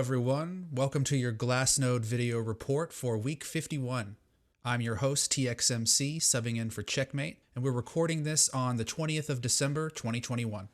everyone. Welcome to your Glassnode video report for week 51. I'm your host, TXMC, subbing in for Checkmate, and we're recording this on the 20th of December, 2021.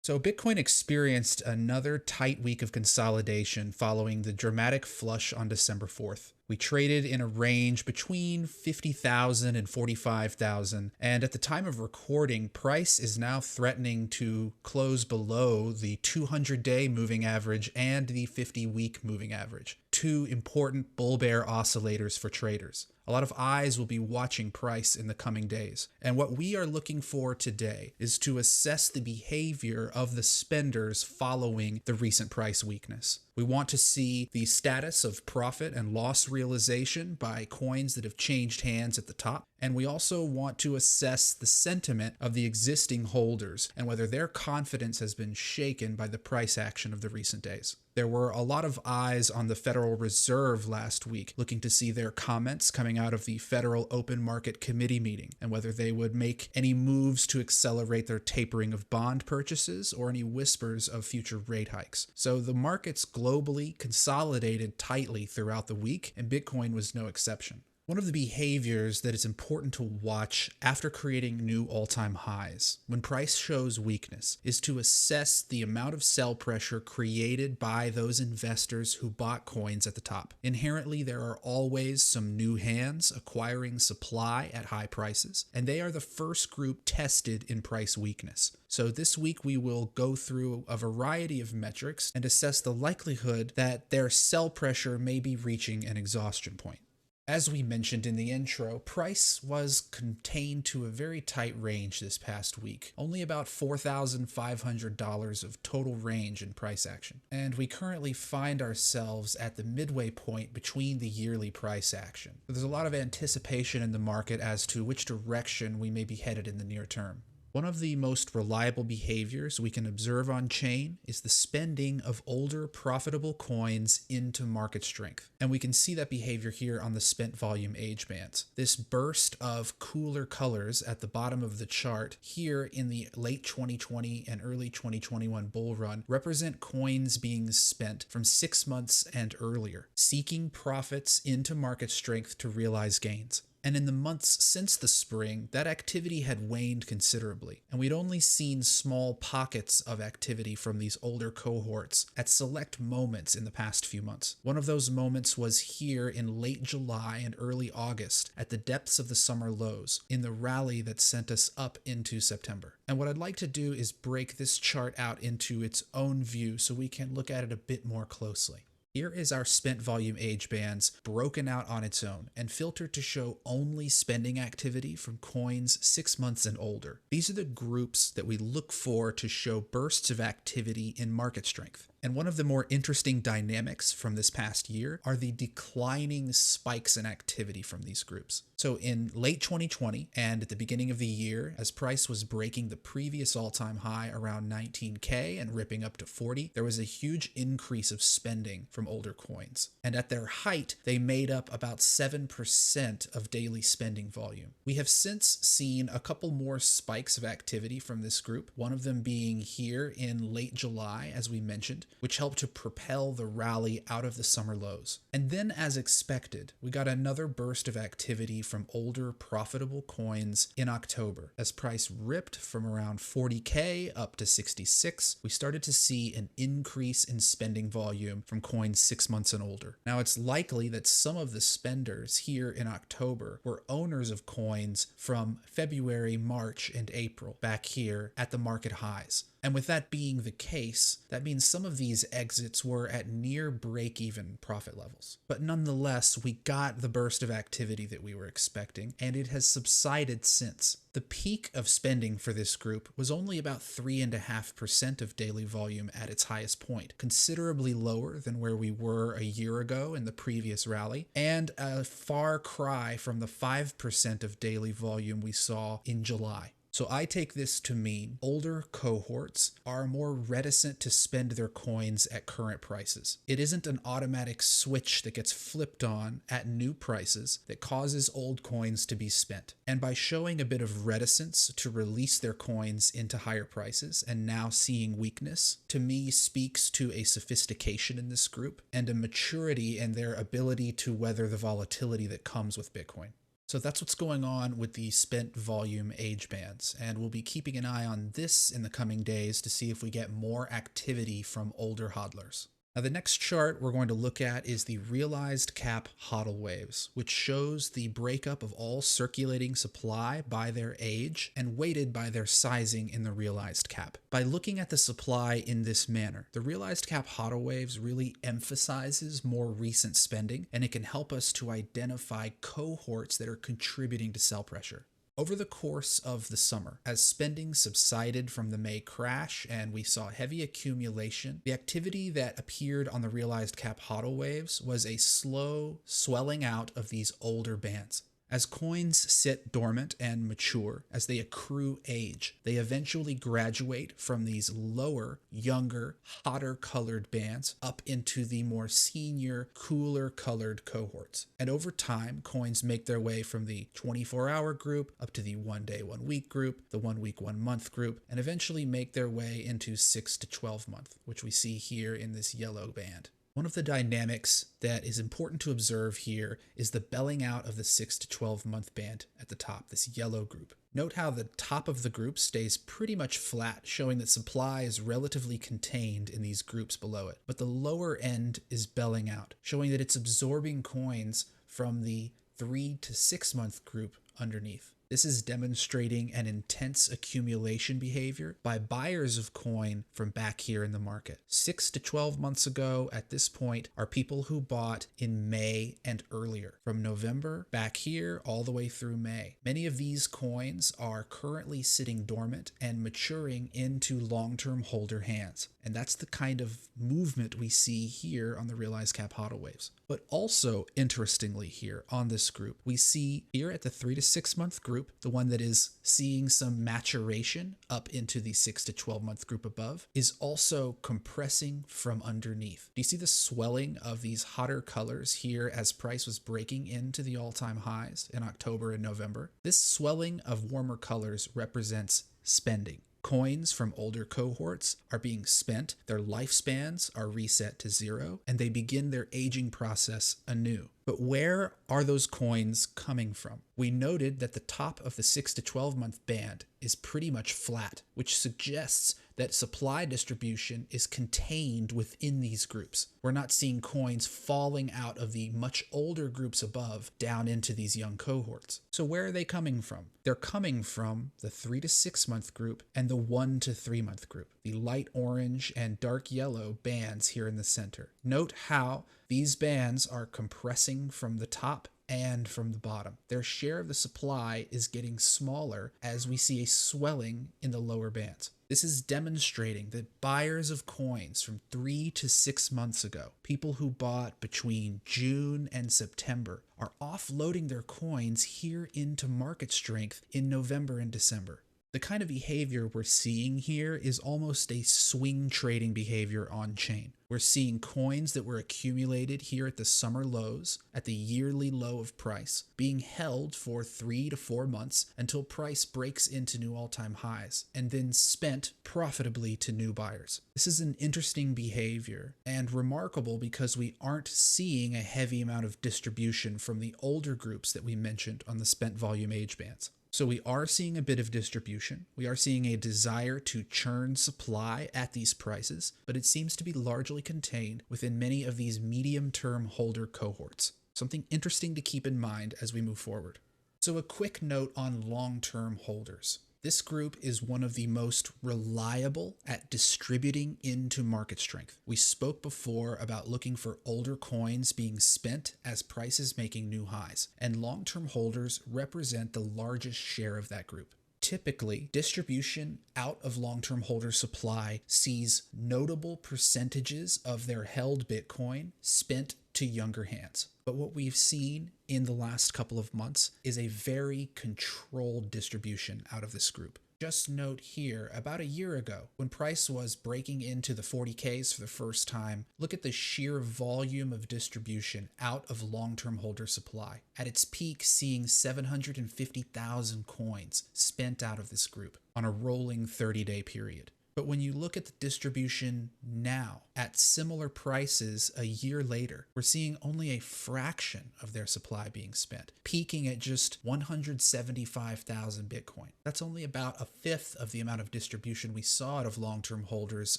So Bitcoin experienced another tight week of consolidation following the dramatic flush on December 4th. We traded in a range between 50,000 and 45,000, and at the time of recording, price is now threatening to close below the 200-day moving average and the 50-week moving average, two important bull-bear oscillators for traders. A lot of eyes will be watching price in the coming days. And what we are looking for today is to assess the behavior of the spenders following the recent price weakness. We want to see the status of profit and loss realization by coins that have changed hands at the top. And we also want to assess the sentiment of the existing holders and whether their confidence has been shaken by the price action of the recent days. There were a lot of eyes on the Federal Reserve last week looking to see their comments coming out of the Federal Open Market Committee meeting and whether they would make any moves to accelerate their tapering of bond purchases or any whispers of future rate hikes. So the markets globally consolidated tightly throughout the week, and Bitcoin was no exception. One of the behaviors that is important to watch after creating new all-time highs, when price shows weakness, is to assess the amount of sell pressure created by those investors who bought coins at the top. Inherently, there are always some new hands acquiring supply at high prices, and they are the first group tested in price weakness. So this week we will go through a variety of metrics and assess the likelihood that their sell pressure may be reaching an exhaustion point. As we mentioned in the intro, price was contained to a very tight range this past week, only about $4,500 of total range in price action. And we currently find ourselves at the midway point between the yearly price action. So there's a lot of anticipation in the market as to which direction we may be headed in the near term. One of the most reliable behaviors we can observe on chain is the spending of older profitable coins into market strength. And we can see that behavior here on the spent volume age bands. This burst of cooler colors at the bottom of the chart here in the late 2020 and early 2021 bull run represent coins being spent from 6 months and earlier, seeking profits into market strength to realize gains. And in the months since the spring, that activity had waned considerably, and we'd only seen small pockets of activity from these older cohorts at select moments in the past few months. One of those moments was here in late July and early August at the depths of the summer lows, in the rally that sent us up into September. And what I'd like to do is break this chart out into its own view so we can look at it a bit more closely. Here is our spent volume age bands broken out on its own and filtered to show only spending activity from coins 6 months and older. These are the groups that we look for to show bursts of activity in market strength. And one of the more interesting dynamics from this past year are the declining spikes in activity from these groups. So in late 2020 and at the beginning of the year, as price was breaking the previous all-time high around 19K and ripping up to 40, there was a huge increase of spending from older coins. And at their height, they made up about 7% of daily spending volume. We have since seen a couple more spikes of activity from this group, one of them being here in late July, as we mentioned, which helped to propel the rally out of the summer lows. And then, as expected, we got another burst of activity from older profitable coins in October. As price ripped from around 40K up to 66, we started to see an increase in spending volume from coins 6 months and older. Now, it's likely that some of the spenders here in October were owners of coins from February, March, and April back here at the market highs. And with that being the case, that means some of these exits were at near break-even profit levels. But nonetheless, we got the burst of activity that we were expecting, and it has subsided since. The peak of spending for this group was only about 3.5% of daily volume at its highest point, considerably lower than where we were a year ago in the previous rally, and a far cry from the 5% of daily volume we saw in July. So So I take this to mean older cohorts are more reticent to spend their coins at current prices. It isn't an automatic switch that gets flipped on at new prices that causes old coins to be spent. And by showing a bit of reticence to release their coins into higher prices and now seeing weakness, to me speaks to a sophistication in this group and a maturity in their ability to weather the volatility that comes with Bitcoin. So that's what's going on with the spent volume age bands, and we'll be keeping an eye on this in the coming days to see if we get more activity from older hodlers. Now the next chart we're going to look at is the realized cap HODL waves, which shows the breakup of all circulating supply by their age and weighted by their sizing in the realized cap. By looking at the supply in this manner, the realized cap HODL waves really emphasizes more recent spending, and it can help us to identify cohorts that are contributing to sell pressure. Over the course of the summer, as spending subsided from the May crash and we saw heavy accumulation, the activity that appeared on the realized cap HODL waves was a slow swelling out of these older bands. As coins sit dormant and mature, as they accrue age, they eventually graduate from these lower, younger, hotter colored bands up into the more senior, cooler colored cohorts. And over time, coins make their way from the 24-hour group up to the 1 day, 1 week group, the 1 week, 1 month group, and eventually make their way into 6 to 12 month, which we see here in this yellow band. One of the dynamics that is important to observe here is the belling out of the 6 to 12 month band at the top, this yellow group. Note how the top of the group stays pretty much flat, showing that supply is relatively contained in these groups below it. But the lower end is belling out, showing that it's absorbing coins from the 3 to 6 month group underneath. This is demonstrating an intense accumulation behavior by buyers of coin from back here in the market. 6 to 12 months ago at this point are people who bought in May and earlier, from November back here all the way through May. Many of these coins are currently sitting dormant and maturing into long-term holder hands. And that's the kind of movement we see here on the realized cap HODL waves. But also, interestingly here on this group, we see here at the 3 to 6 month group, the one that is seeing some maturation up into the 6 to 12 month group above, is also compressing from underneath. Do you see the swelling of these hotter colors here as price was breaking into the all-time highs in October and November? This swelling of warmer colors represents spending. Coins from older cohorts are being spent, their lifespans are reset to 0, and they begin their aging process anew. But where are those coins coming from? We noted that the top of the 6 to 12 month band is pretty much flat, which suggests that supply distribution is contained within these groups. We're not seeing coins falling out of the much older groups above down into these young cohorts. So where are they coming from? They're coming from the 3 to 6 month group and the 1 to 3 month group, the light orange and dark yellow bands here in the center. Note how these bands are compressing from the top and from the bottom. Their share of the supply is getting smaller as we see a swelling in the lower bands. This is demonstrating that buyers of coins from 3 to 6 months ago, people who bought between June and September, are offloading their coins here into market strength in November and December. The kind of behavior we're seeing here is almost a swing trading behavior on chain. We're seeing coins that were accumulated here at the summer lows, at the yearly low of price, being held for 3 to 4 months until price breaks into new all-time highs, and then spent profitably to new buyers. This is an interesting behavior and remarkable because we aren't seeing a heavy amount of distribution from the older groups that we mentioned on the spent volume age bands. So we are seeing a bit of distribution. We are seeing a desire to churn supply at these prices, but it seems to be largely contained within many of these medium-term holder cohorts. Something interesting to keep in mind as we move forward. So a quick note on long-term holders. This group is one of the most reliable at distributing into market strength. We spoke before about looking for older coins being spent as prices making new highs, and long-term holders represent the largest share of that group. Typically, distribution out of long-term holder supply sees notable percentages of their held Bitcoin spent to younger hands. But what we've seen in the last couple of months is a very controlled distribution out of this group. Just note here, about a year ago, when price was breaking into the 40Ks for the first time, look at the sheer volume of distribution out of long-term holder supply. At its peak, seeing 750,000 coins spent out of this group on a rolling 30-day period. But when you look at the distribution now, at similar prices a year later, we're seeing only a fraction of their supply being spent, peaking at just 175,000 Bitcoin. That's only about a fifth of the amount of distribution we saw out of long-term holders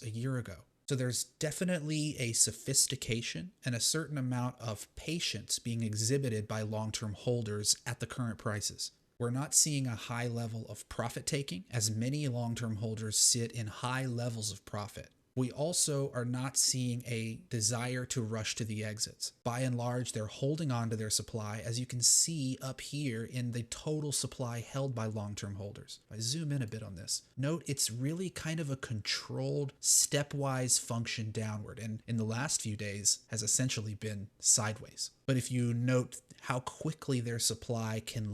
a year ago. So there's definitely a sophistication and a certain amount of patience being exhibited by long-term holders at the current prices. We're not seeing a high level of profit taking, as many long-term holders sit in high levels of profit. We also are not seeing a desire to rush to the exits. By and large, they're holding on to their supply, as you can see up here in the total supply held by long-term holders. If I zoom in a bit on this, note it's really kind of a controlled, stepwise function downward, and in the last few days has essentially been sideways. But if you note how quickly their supply can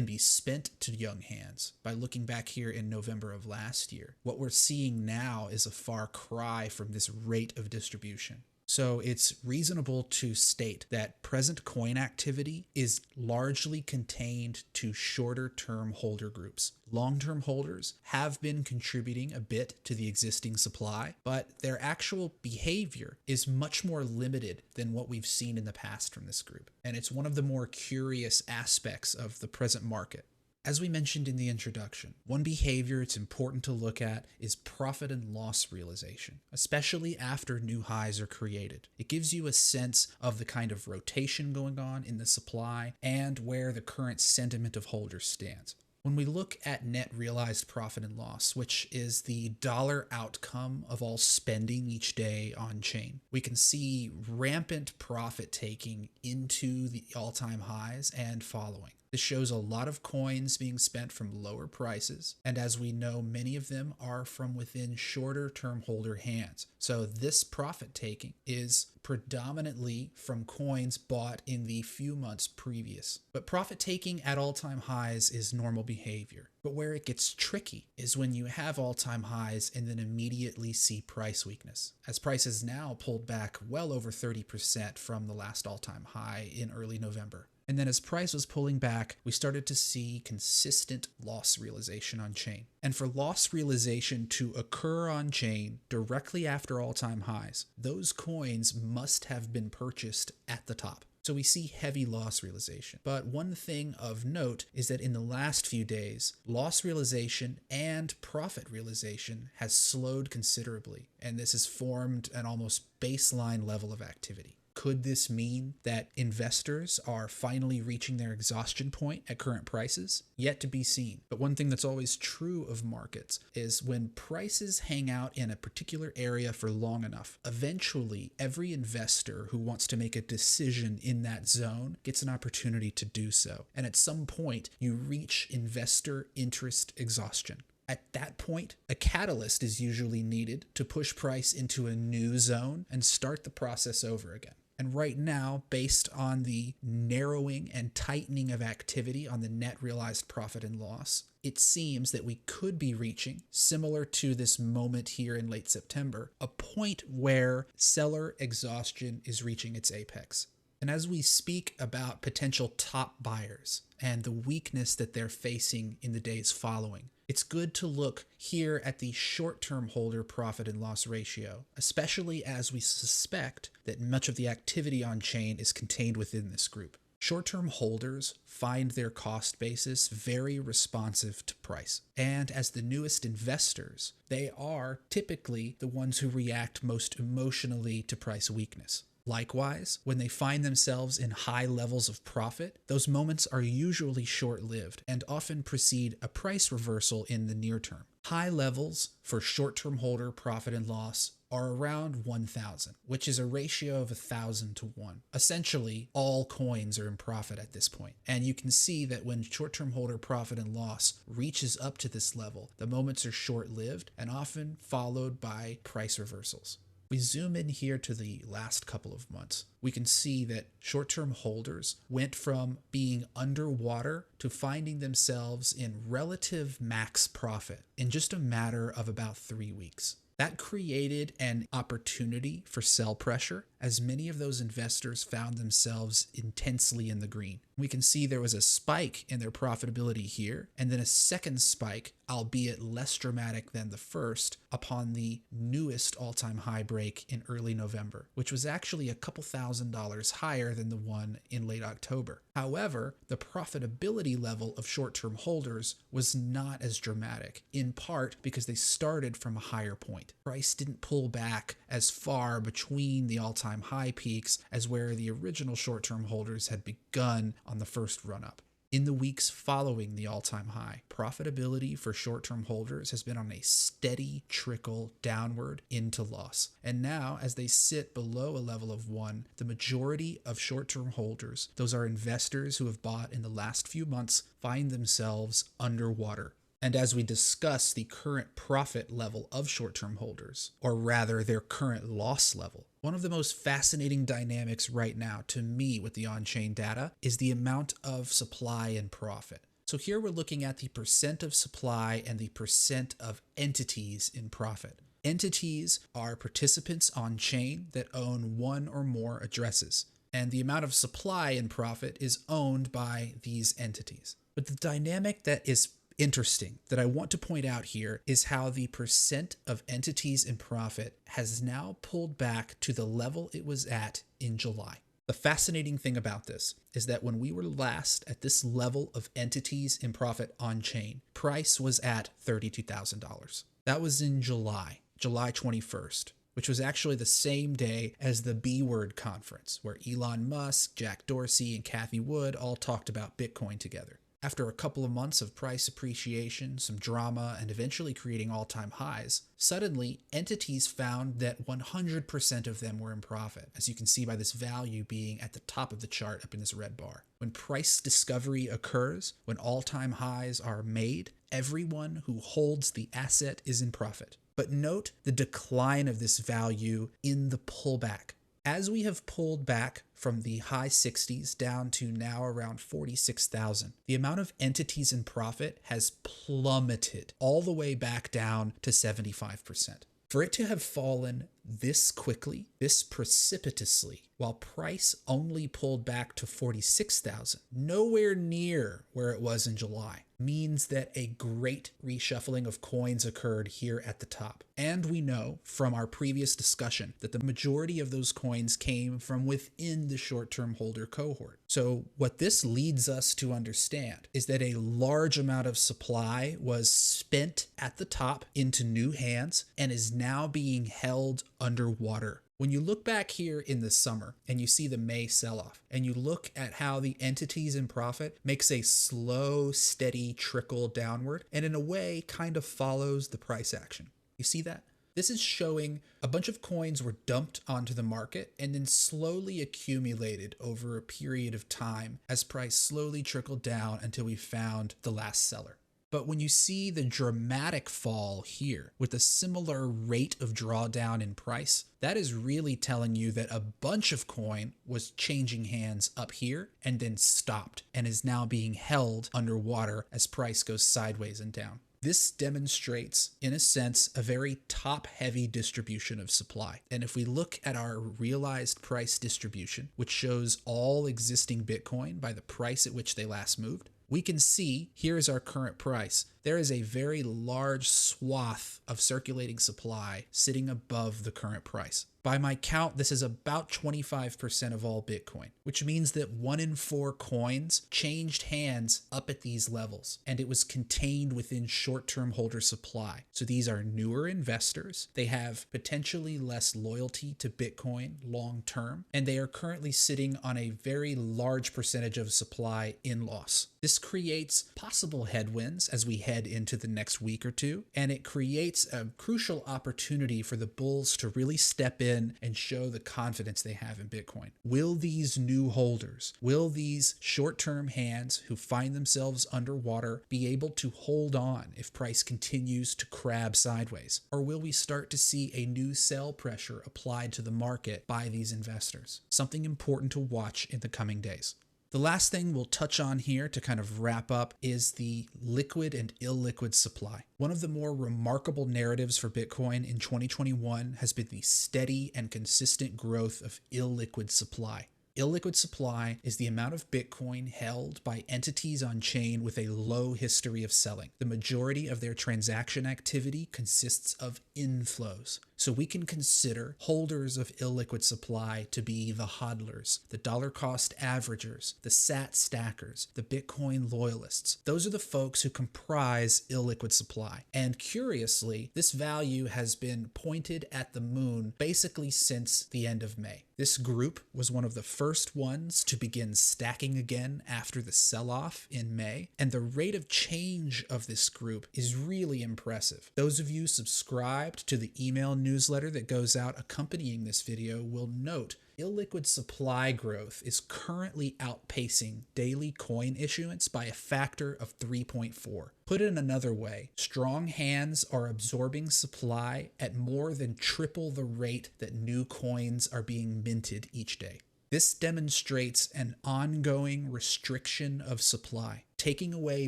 be spent to young hands by looking back here in November of last year, what we're seeing now is a far cry from this rate of distribution. So it's reasonable to state that present coin activity is largely contained to shorter term holder groups. Long-term holders have been contributing a bit to the existing supply, but their actual behavior is much more limited than what we've seen in the past from this group. And it's one of the more curious aspects of the present market. As we mentioned in the introduction, one behavior it's important to look at is profit and loss realization, especially after new highs are created. It gives you a sense of the kind of rotation going on in the supply and where the current sentiment of holders stands. When we look at net realized profit and loss, which is the dollar outcome of all spending each day on chain, we can see rampant profit taking into the all-time highs and following. This shows a lot of coins being spent from lower prices, and as we know, many of them are from within shorter term holder hands. So this profit taking is predominantly from coins bought in the few months previous. But profit taking at all-time highs is normal behavior. But where it gets tricky is when you have all-time highs and then immediately see price weakness, as prices now pulled back well over 30% from the last all-time high in early November. And then as price was pulling back, we started to see consistent loss realization on chain. And for loss realization to occur on chain directly after all-time highs, those coins must have been purchased at the top. So we see heavy loss realization. But one thing of note is that in the last few days, loss realization and profit realization has slowed considerably, and this has formed an almost baseline level of activity. Could this mean that investors are finally reaching their exhaustion point at current prices? Yet to be seen. But one thing that's always true of markets is when prices hang out in a particular area for long enough, eventually every investor who wants to make a decision in that zone gets an opportunity to do so. And at some point, you reach investor interest exhaustion. At that point, a catalyst is usually needed to push price into a new zone and start the process over again. And right now, based on the narrowing and tightening of activity on the net realized profit and loss, it seems that we could be reaching, similar to this moment here in late September, a point where seller exhaustion is reaching its apex. And as we speak about potential top buyers and the weakness that they're facing in the days following, it's good to look here at the short-term holder profit and loss ratio, especially as we suspect that much of the activity on chain is contained within this group. Short-term holders find their cost basis very responsive to price. And as the newest investors, they are typically the ones who react most emotionally to price weakness. Likewise, when they find themselves in high levels of profit, those moments are usually short-lived and often precede a price reversal in the near term. High levels for short-term holder profit and loss are around 1,000, which is a ratio of 1,000 to 1. Essentially, all coins are in profit at this point. And you can see that when short-term holder profit and loss reaches up to this level, the moments are short-lived and often followed by price reversals. We zoom in here to the last couple of months. We can see that short-term holders went from being underwater to finding themselves in relative max profit in just a matter of about 3 weeks. That created an opportunity for sell pressure, as many of those investors found themselves intensely in the green. We can see there was a spike in their profitability here, and then a second spike, albeit less dramatic than the first, upon the newest all-time high break in early November, which was actually a couple $1,000s higher than the one in late October. However, the profitability level of short-term holders was not as dramatic, in part because they started from a higher point. Price didn't pull back as far between the all-time high peaks as where the original short-term holders had begun on the first run-up. In the weeks following the all-time high, profitability for short-term holders has been on a steady trickle downward into loss. And now, as they sit below a level of 1, the majority of short-term holders, those are investors who have bought in the last few months, find themselves underwater. And as we discuss the current profit level of short-term holders, or rather their current loss level, one of the most fascinating dynamics right now to me with the on-chain data is the amount of supply and profit. So here we're looking at the percent of supply and the percent of entities in profit. Entities are participants on chain that own one or more addresses, and the amount of supply and profit is owned by these entities. But the dynamic that is interesting that I want to point out here is how the percent of entities in profit has now pulled back to the level it was at in July. The fascinating thing about this is that when we were last at this level of entities in profit on chain, price was at $32,000. That was in July 21st, which was actually the same day as the B-Word conference, where Elon Musk, Jack Dorsey, and Cathie Wood all talked about Bitcoin together. After a couple of months of price appreciation, some drama, and eventually creating all-time highs, suddenly entities found that 100% of them were in profit, as you can see by this value being at the top of the chart up in this red bar. When price discovery occurs, when all-time highs are made, everyone who holds the asset is in profit. But note the decline of this value in the pullback. As we have pulled back from the high 60s down to now around 46,000, the amount of entities in profit has plummeted all the way back down to 75%. For it to have fallen this quickly, this precipitously, while price only pulled back to 46,000, nowhere near where it was in July, means that a great reshuffling of coins occurred here at the top. And we know from our previous discussion that the majority of those coins came from within the short-term holder cohort. So what this leads us to understand is that a large amount of supply was spent at the top into new hands and is now being held underwater. When you look back here in the summer and you see the May sell-off and you look at how the entities in profit makes a slow, steady trickle downward and in a way kind of follows the price action. You see that? This is showing a bunch of coins were dumped onto the market and then slowly accumulated over a period of time as price slowly trickled down until we found the last seller. But when you see the dramatic fall here with a similar rate of drawdown in price, that is really telling you that a bunch of coin was changing hands up here and then stopped and is now being held underwater as price goes sideways and down. This demonstrates, in a sense, a very top-heavy distribution of supply. And if we look at our realized price distribution, which shows all existing Bitcoin by the price at which they last moved, we can see here is our current price. There is a very large swath of circulating supply sitting above the current price. By my count, this is about 25% of all Bitcoin, which means that 1 in 4 coins changed hands up at these levels, and it was contained within short-term holder supply. So these are newer investors. They have potentially less loyalty to Bitcoin long-term, and they are currently sitting on a very large percentage of supply in loss. This creates possible headwinds as we head head into the next week or two, and it creates a crucial opportunity for the bulls to really step in and show the confidence they have in Bitcoin. Will these new holders, will these short-term hands who find themselves underwater be able to hold on if price continues to crab sideways? Or will we start to see a new sell pressure applied to the market by these investors? Something important to watch in the coming days. The last thing we'll touch on here to kind of wrap up is the liquid and illiquid supply. One of the more remarkable narratives for Bitcoin in 2021 has been the steady and consistent growth of illiquid supply. Illiquid supply is the amount of Bitcoin held by entities on chain with a low history of selling. The majority of their transaction activity consists of inflows. So we can consider holders of illiquid supply to be the hodlers, the dollar cost averagers, the sat stackers, the Bitcoin loyalists. Those are the folks who comprise illiquid supply. And curiously, this value has been pointed at the moon basically since the end of May. This group was one of the first ones to begin stacking again after the sell-off in May, and the rate of change of this group is really impressive. Those of you subscribed to the email newsletter that goes out accompanying this video will note illiquid supply growth is currently outpacing daily coin issuance by a factor of 3.4. Put in another way, strong hands are absorbing supply at more than triple the rate that new coins are being minted each day. This demonstrates an ongoing restriction of supply, taking away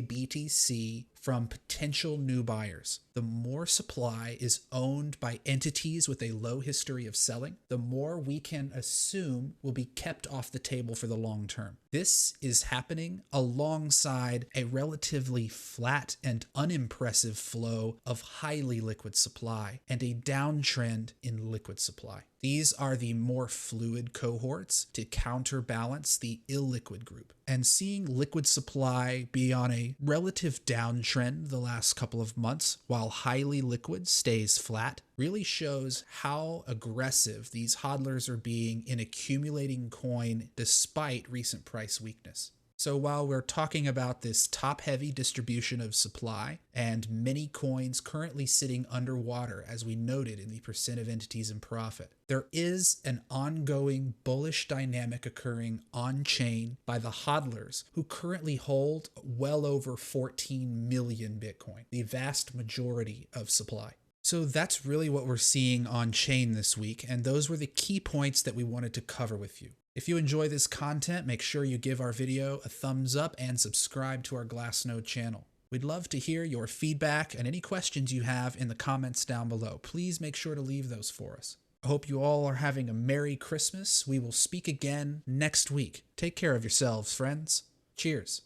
BTC from potential new buyers. The more supply is owned by entities with a low history of selling, the more we can assume will be kept off the table for the long term. This is happening alongside a relatively flat and unimpressive flow of highly liquid supply and a downtrend in liquid supply. These are the more fluid cohorts to counterbalance the illiquid group. And seeing liquid supply be on a relative downtrend the last couple of months while highly liquid stays flat really shows how aggressive these hodlers are being in accumulating coin despite recent price weakness. So while we're talking about this top-heavy distribution of supply and many coins currently sitting underwater, as we noted in the percent of entities in profit, there is an ongoing bullish dynamic occurring on-chain by the hodlers who currently hold well over 14 million Bitcoin, the vast majority of supply. So that's really what we're seeing on chain this week, and those were the key points that we wanted to cover with you. If you enjoy this content, make sure you give our video a thumbs up and subscribe to our Glassnode channel. We'd love to hear your feedback and any questions you have in the comments down below. Please make sure to leave those for us. I hope you all are having a Merry Christmas. We will speak again next week. Take care of yourselves, friends. Cheers.